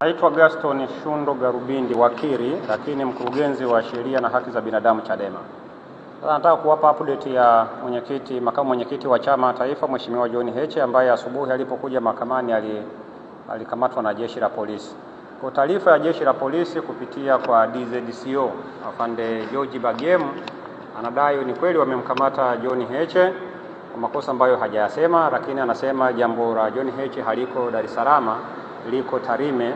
Naitwa Gaston Shundo Garubindi, wakili lakini mkurugenzi wa sheria na haki za binadamu Chadema. Sasa nataka kuwapa update ya makamu mwenyekiti wa chama taifa Mheshimiwa John Heche ambaye asubuhi alipokuja mahakamani alikamatwa na jeshi la polisi. Kwa taarifa ya jeshi la polisi kupitia kwa DZCO afande George Bagemu anadai ni kweli wamemkamata John Heche kwa makosa ambayo hajayasema, lakini anasema jambo la John Heche haliko Dar es Salaam, liko Tarime,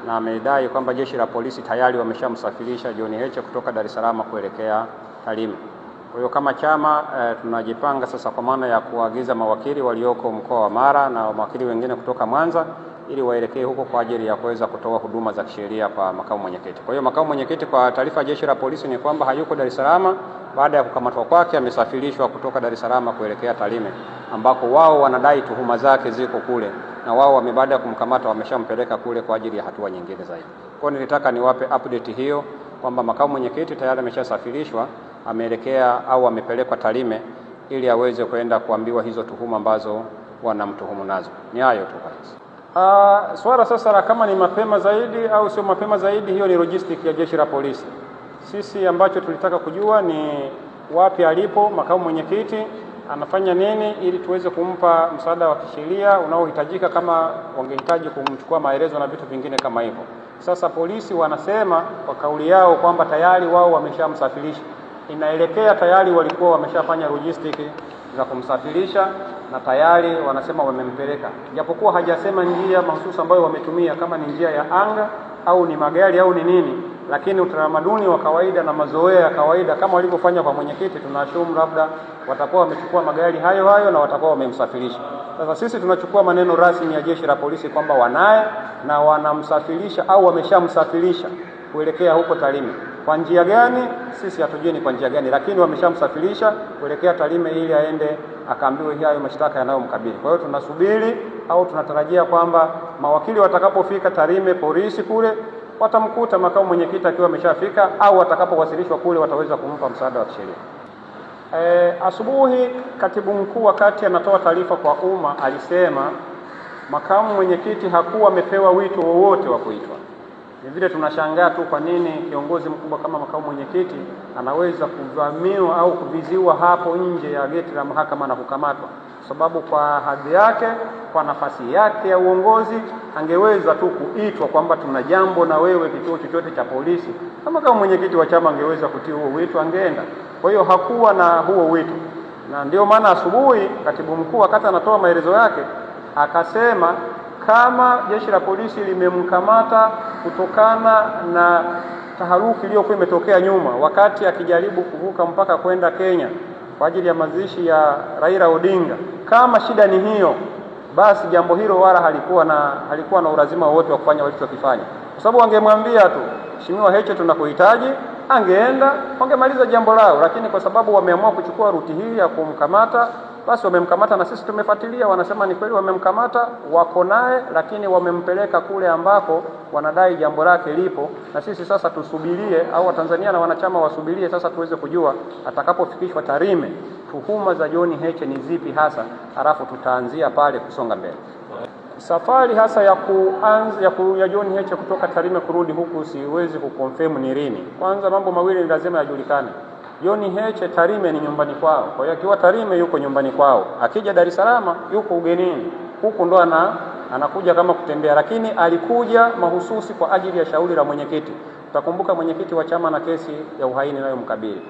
na amedai kwamba jeshi la polisi tayari wameshamsafirisha John Heche kutoka Dar es Salaam kuelekea Tarime. Kwa hiyo kama chama tunajipanga sasa kwa maana ya kuagiza mawakili walioko mkoa wa Mara na mawakili wengine kutoka Mwanza ili waelekee huko kwa ajili ya kuweza kutoa huduma za kisheria kwa makamu mwenyekiti. Kwa hiyo makamu mwenyekiti, kwa taarifa ya jeshi la polisi ni kwamba hayuko Dar es Salaam. Baada ya kukamatwa kwake amesafirishwa kutoka Dar es Salaam kuelekea Tarime ambako wao wanadai tuhuma zake ziko kule, na wao baada ya kumkamata wameshampeleka kule kwa ajili ya hatua nyingine zaidi. Kwa hiyo nilitaka niwape update hiyo kwamba makamu mwenyekiti tayari ameshasafirishwa, ameelekea au amepelekwa Tarime ili aweze kwenda kuambiwa hizo tuhuma ambazo wanamtuhumu nazo. Ni hayo tu basi. Swala sasa la kama ni mapema zaidi au sio mapema zaidi, hiyo ni logistic ya jeshi la polisi. Sisi ambacho tulitaka kujua ni wapi alipo makamu mwenyekiti, anafanya nini, ili tuweze kumpa msaada wa kisheria unaohitajika kama wangehitaji kumchukua maelezo na vitu vingine kama hivyo. Sasa polisi wanasema kwa kauli yao kwamba tayari wao wameshamsafirisha. Inaelekea tayari walikuwa wameshafanya logistic za kumsafirisha na tayari wanasema wamempeleka. Japokuwa hajasema njia mahususi ambayo wametumia, kama ni njia ya anga au ni magari au ni nini, lakini utamaduni wa kawaida na mazoea ya kawaida kama walivyofanya kwa mwenyekiti, tunashumu labda watakuwa wamechukua magari hayo na watakuwa wamemsafirisha. Sasa sisi tunachukua maneno rasmi ya jeshi la polisi kwamba wanaye na wanamsafirisha au wameshamsafirisha kuelekea huko Tarime. Kwa njia gani sisi hatujui ni kwa njia gani, lakini wameshamsafirisha kuelekea Tarime ili aende akaambiwe hayo mashtaka yanayomkabili. Kwa hiyo tunasubiri au tunatarajia kwamba mawakili watakapofika Tarime polisi kule watamkuta makamu mwenyekiti akiwa ameshafika, au watakapowasilishwa kule wataweza kumpa msaada wa kisheria. Asubuhi katibu mkuu wakati anatoa taarifa kwa umma alisema makamu mwenyekiti hakuwa amepewa wito wowote wa kuitwa. Ni vile tunashangaa tu kwa nini kiongozi mkubwa kama makamu mwenyekiti anaweza kuvamiwa au kuviziwa hapo nje ya geti la mahakama na kukamatwa, sababu kwa hadhi yake, kwa nafasi yake ya uongozi angeweza tu kuitwa kwamba tuna jambo na wewe kituo chochote cha polisi. Kama mwenyekiti wa chama angeweza kutii huo wito, angeenda. Kwa hiyo hakuwa na huo wito. Na ndio maana asubuhi katibu mkuu wakati anatoa maelezo yake akasema kama jeshi la polisi limemkamata kutokana na taharuki iliyokuwa imetokea nyuma wakati akijaribu kuvuka mpaka kwenda Kenya kwa ajili ya mazishi ya Raila Odinga, kama shida ni hiyo, basi jambo hilo wala halikuwa na ulazima wote wa kufanya walichokifanya, kwa sababu wangemwambia tu Mheshimiwa Heche tunakuhitaji, angeenda wangemaliza jambo lao. Lakini kwa sababu wameamua kuchukua ruti hii ya kumkamata, basi wamemkamata na sisi tumefuatilia, wanasema ni kweli wamemkamata, wako naye, lakini wamempeleka kule ambako wanadai jambo lake lipo, na sisi sasa tusubirie, au Watanzania na wanachama wasubirie sasa tuweze kujua atakapofikishwa Tarime tuhuma za John Heche ni zipi hasa, halafu tutaanzia pale kusonga mbele. Safari hasa ya John Heche kutoka Tarime kurudi huku siwezi kuconfirm ni lini. Kwanza mambo mawili ni lazima yajulikane. John Heche Tarime ni nyumbani kwao. Kwa hiyo akiwa Tarime yuko nyumbani kwao. Akija Dar es Salaam yuko ugenini. Huku ndo anakuja kama kutembea, lakini alikuja mahususi kwa ajili ya shauri la mwenyekiti. Utakumbuka mwenyekiti wa chama na kesi ya uhaini nayo mkabili.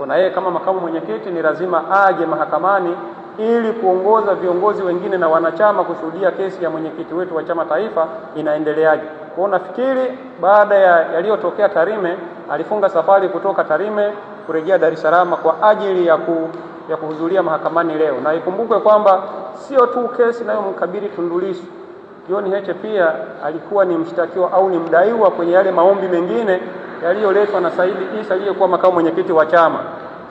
Kwa yeye kama makamu mwenyekiti ni lazima aje mahakamani ili kuongoza viongozi wengine na wanachama kushuhudia kesi ya mwenyekiti wetu wa chama taifa inaendeleaje. Kwa nafikiri baada ya yaliyotokea Tarime alifunga safari kutoka Tarime kurejea Dar es Salaam kwa ajili ya kuhudhuria mahakamani leo. Na ikumbukwe kwamba sio tu kesi inayomkabili Tundu Lissu, John Heche pia alikuwa ni mshtakiwa au ni mdaiwa kwenye yale maombi mengine yaliyoletwa na Said Issa aliyekuwa makamu mwenyekiti wa chama,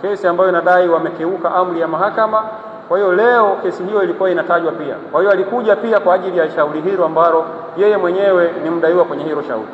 kesi ambayo inadai wamekeuka amri ya mahakama. Kwa hiyo leo kesi hiyo ilikuwa inatajwa pia. Kwa hiyo alikuja pia kwa ajili ya shauri hilo ambalo yeye mwenyewe ni mdaiwa kwenye hilo shauri.